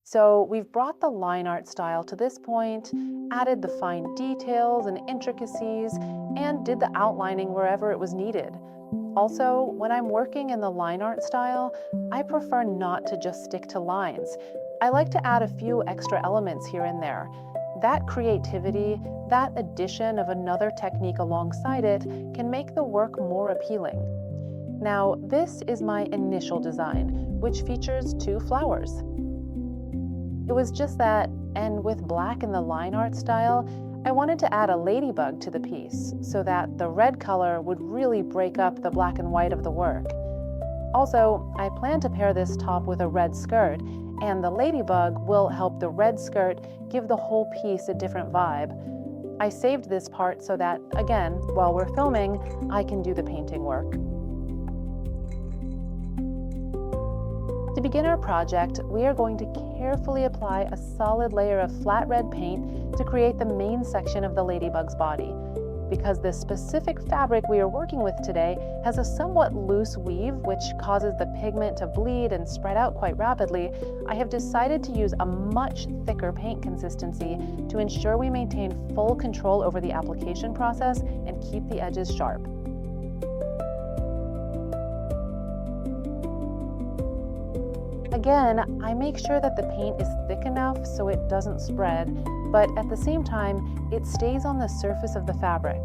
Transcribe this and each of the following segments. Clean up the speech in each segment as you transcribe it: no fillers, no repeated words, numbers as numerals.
So we've brought the line art style to this point, added the fine details and intricacies, and did the outlining wherever it was needed. Also, when I'm working in the line art style, I prefer not to just stick to lines. I like to add a few extra elements here and there. That creativity, that addition of another technique alongside it, can make the work more appealing. Now, this is my initial design, which features two flowers. It was just that, and with black in the line art style, I wanted to add a ladybug to the piece so that the red color would really break up the black and white of the work. Also, I plan to pair this top with a red skirt, and the ladybug will help the red skirt give the whole piece a different vibe. I saved this part so that, again, while we're filming, I can do the painting work. To begin our project, we are going to carefully apply a solid layer of flat red paint to create the main section of the ladybug's body. Because the specific fabric we are working with today has a somewhat loose weave which causes the pigment to bleed and spread out quite rapidly, I have decided to use a much thicker paint consistency to ensure we maintain full control over the application process and keep the edges sharp. Again, I make sure that the paint is thick enough so it doesn't spread, but at the same time, it stays on the surface of the fabric.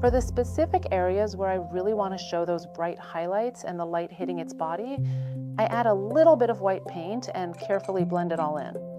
For the specific areas where I really want to show those bright highlights and the light hitting its body, I add a little bit of white paint and carefully blend it all in.